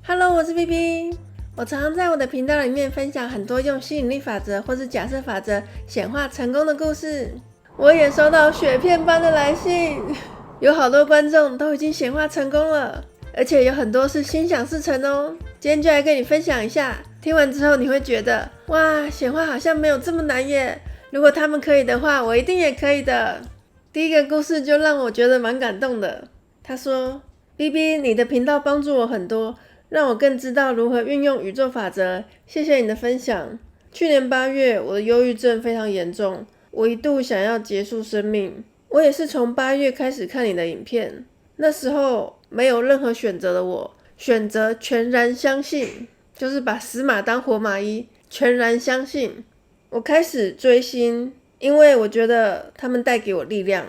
Hello， 我是 BB。我常常在我的频道里面分享很多用吸引力法则或是假设法则显化成功的故事。我也收到雪片般的来信，有好多观众都已经显化成功了，而且有很多是心想事成哦。今天就来跟你分享一下，听完之后你会觉得，哇，显化好像没有这么难耶。如果他们可以的话，我一定也可以的。第一个故事就让我觉得蛮感动的。他说 ：“BB， 你的频道帮助我很多。”让我更知道如何运用宇宙法则，谢谢你的分享。去年8月，我的忧郁症非常严重，我一度想要结束生命。我也是从8月开始看你的影片，那时候没有任何选择的我，选择全然相信，就是把死马当活马医，全然相信。我开始追星，因为我觉得他们带给我力量。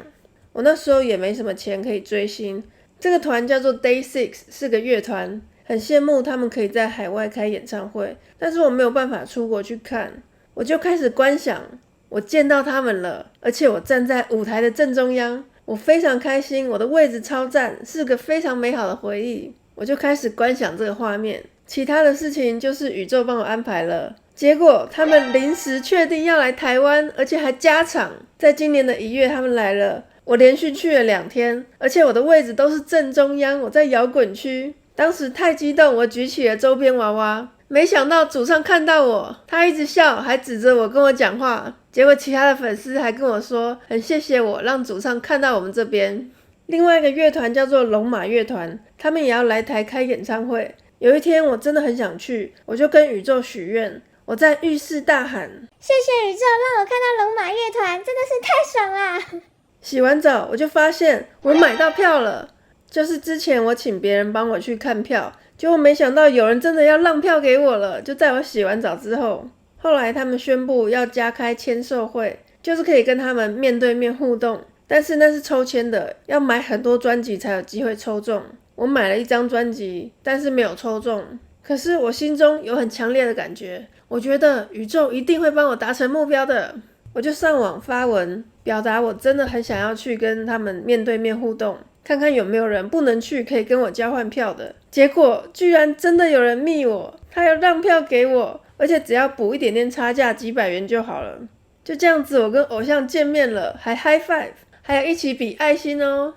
我那时候也没什么钱可以追星，这个团叫做 Day6， 是个乐团。很羡慕他们可以在海外开演唱会，但是我没有办法出国去看，我就开始观想，我见到他们了，而且我站在舞台的正中央，我非常开心，我的位置超赞，是个非常美好的回忆。我就开始观想这个画面，其他的事情就是宇宙帮我安排了。结果他们临时确定要来台湾，而且还加场，在今年的1月他们来了，我连续去了2天，而且我的位置都是正中央，我在摇滚区。当时太激动，我举起了周边娃娃，没想到主唱看到我，他一直笑，还指着我跟我讲话。结果其他的粉丝还跟我说，很谢谢我让主唱看到我们这边。另外一个乐团叫做龙马乐团，他们也要来台开演唱会。有一天我真的很想去，我就跟宇宙许愿，我在浴室大喊：谢谢宇宙让我看到龙马乐团，真的是太爽啦！洗完澡我就发现我买到票了。就是之前我请别人帮我去看票，结果没想到有人真的要让票给我了，就在我洗完澡之后。后来他们宣布要加开签售会，就是可以跟他们面对面互动，但是那是抽签的，要买很多专辑才有机会抽中。我买了1张专辑，但是没有抽中。可是我心中有很强烈的感觉，我觉得宇宙一定会帮我达成目标的。我就上网发文，表达我真的很想要去跟他们面对面互动，看看有没有人不能去可以跟我交换票的。结果居然真的有人密我，他要让票给我，而且只要补一点点差价，几百元就好了。就这样子我跟偶像见面了，还 high five， 还有一起比爱心哦。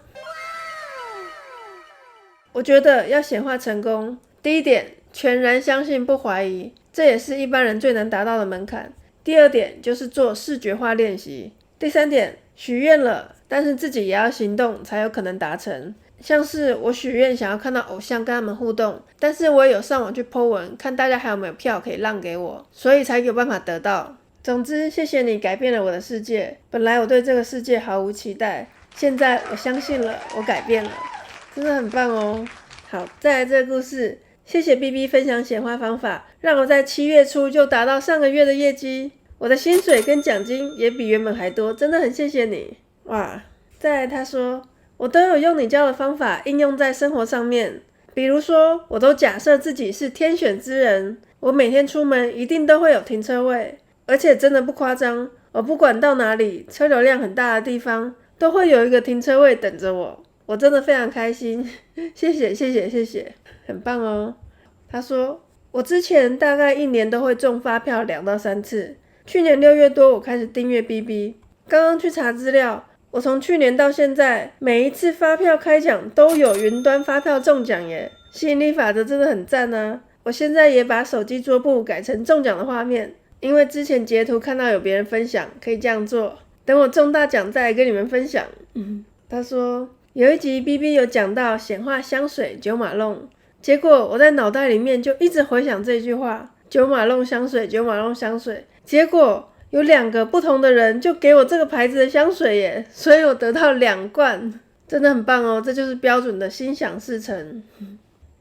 我觉得要显化成功，第一点，全然相信不怀疑，这也是一般人最难达到的门槛。第二点就是做视觉化练习。第三点，许愿了，但是自己也要行动才有可能达成。像是我许愿想要看到偶像跟他们互动，但是我也有上网去 po 文，看大家还有没有票可以让给我，所以才有办法得到。总之，谢谢你改变了我的世界。本来我对这个世界毫无期待，现在我相信了，我改变了，真的很棒哦。好，再来这个故事。谢谢 BB 分享显化方法，让我在7月初就达到上个月的业绩。我的薪水跟奖金也比原本还多，真的很谢谢你。哇！再来他说，我都有用你教的方法应用在生活上面。比如说，我都假设自己是天选之人，我每天出门一定都会有停车位，而且真的不夸张，我不管到哪里，车流量很大的地方，都会有一个停车位等着我。我真的非常开心，谢谢谢谢谢谢，很棒哦。他说，我之前大概1年都会中发票2到3次，去年6月多我开始订阅 BB， 刚刚去查资料，我从去年到现在每一次发票开奖都有云端发票中奖耶，吸引力法则真的很赞啊。我现在也把手机桌布改成中奖的画面，因为之前截图看到有别人分享可以这样做，等我中大奖再来跟你们分享。他说有一集 BB 有讲到显化香水九马弄，结果我在脑袋里面就一直回想这句话，九马弄香水，九马弄香水。结果有2个不同的人就给我这个牌子的香水耶，所以我得到2罐，真的很棒哦，这就是标准的心想事成。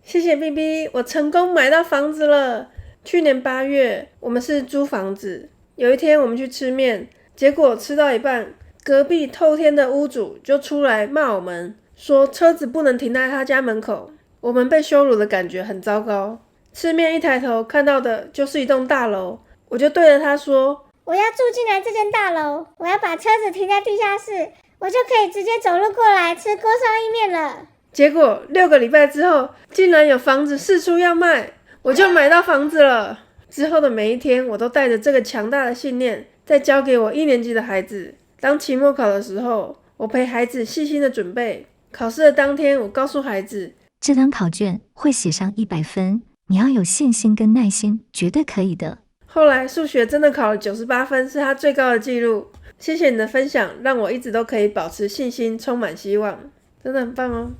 谢谢 BB， 我成功买到房子了。去年8月我们是租房子，有一天我们去吃面，结果吃到一半，隔壁透天的屋主就出来骂我们，说车子不能停在他家门口。我们被羞辱的感觉很糟糕。吃面一抬头看到的就是一栋大楼，我就对着他说，我要住进来这间大楼，我要把车子停在地下室，我就可以直接走路过来吃锅烧意面了。结果6个礼拜之后，竟然有房子释出要卖，我就买到房子了。之后的每一天，我都带着这个强大的信念，再交给我1年级的孩子。当期末考的时候，我陪孩子细心的准备。考试的当天，我告诉孩子，这张考卷会写上100分，你要有信心跟耐心，绝对可以的。后来数学真的考了98分，是他最高的纪录。谢谢你的分享，让我一直都可以保持信心，充满希望，真的很棒哦。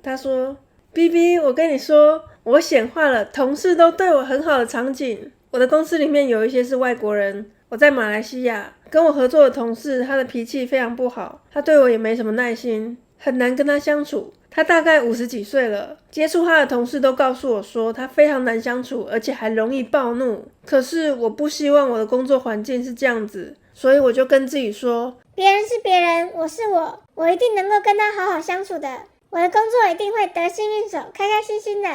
他说 ：“BB， 我跟你说，我显化了同事都对我很好的场景。我的公司里面有一些是外国人，我在马来西亚跟我合作的同事，他的脾气非常不好，他对我也没什么耐心，很难跟他相处。他大概50几岁了，接触他的同事都告诉我说他非常难相处，而且还容易暴怒。可是我不希望我的工作环境是这样子。”所以我就跟自己说，别人是别人，我是我，我一定能够跟他好好相处的。我的工作一定会得心应手，开开心心的。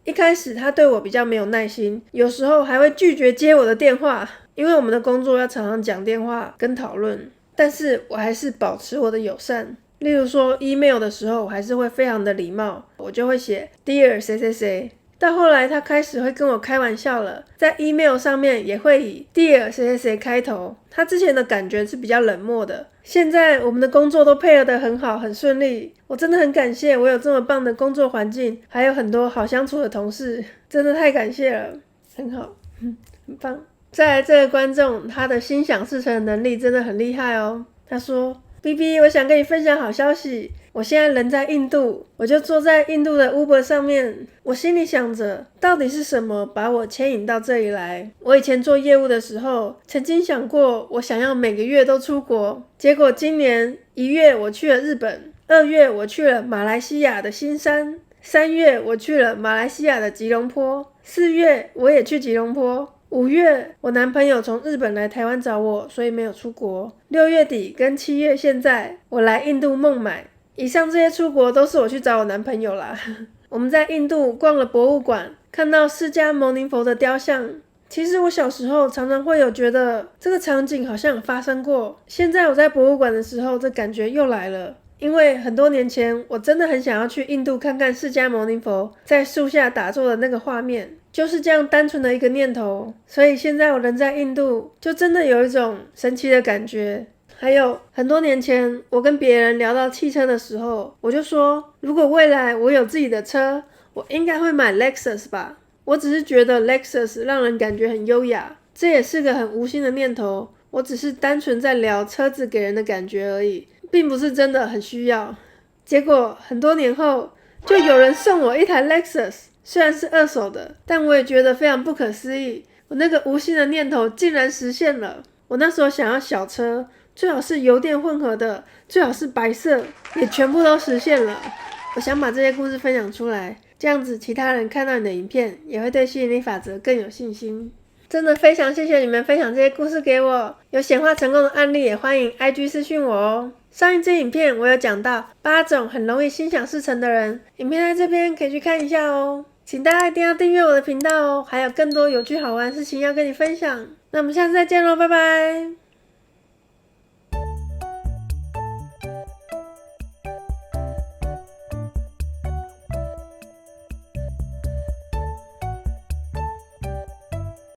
一开始他对我比较没有耐心，有时候还会拒绝接我的电话，因为我们的工作要常常讲电话跟讨论。但是我还是保持我的友善，例如说 email 的时候，我还是会非常的礼貌，我就会写 Dear 谁谁谁。到后来他开始会跟我开玩笑了，在 email 上面也会以 Dear 谁谁谁开头。他之前的感觉是比较冷漠的，现在我们的工作都配合得很好，很顺利。我真的很感谢我有这么棒的工作环境，还有很多好相处的同事，真的太感谢了，很好，很棒。再来这个观众，他的心想事成的能力真的很厉害哦。他说：“BB， 我想跟你分享好消息。我现在人在印度，我就坐在印度的 Uber 上面，我心里想着，到底是什么把我牵引到这里来？我以前做业务的时候，曾经想过，我想要每个月都出国。结果今年1月我去了日本，2月我去了马来西亚的新山，3月我去了马来西亚的吉隆坡，4月我也去吉隆坡。5月，我男朋友从日本来台湾找我，所以没有出国。6月底跟7月现在，我来印度孟买。以上这些出国都是我去找我男朋友啦。我们在印度逛了博物馆，看到释迦牟尼佛的雕像。其实我小时候常常会有觉得这个场景好像有发生过。现在我在博物馆的时候，这感觉又来了。因为很多年前，我真的很想要去印度看看释迦牟尼佛在树下打坐的那个画面，就是这样单纯的一个念头。所以现在我人在印度，就真的有一种神奇的感觉。还有很多年前，我跟别人聊到汽车的时候，我就说，如果未来我有自己的车，我应该会买 Lexus 吧。我只是觉得 Lexus 让人感觉很优雅，这也是个很无心的念头。我只是单纯在聊车子给人的感觉而已，并不是真的很需要。结果很多年后，就有人送我一台 Lexus， 虽然是2手的，但我也觉得非常不可思议。我那个无心的念头竟然实现了。我那时候想要小车，最好是油电混合的，最好是白色，也全部都实现了。我想把这些故事分享出来，这样子其他人看到你的影片，也会对吸引力法则更有信心。真的非常谢谢你们分享这些故事给我，有显化成功的案例也欢迎 IG 私讯我哦。上一支影片我有讲到8种很容易心想事成的人，影片在这边可以去看一下哦。请大家一定要订阅我的频道哦，还有更多有趣好玩的事情要跟你分享。那我们下次再见咯，拜拜。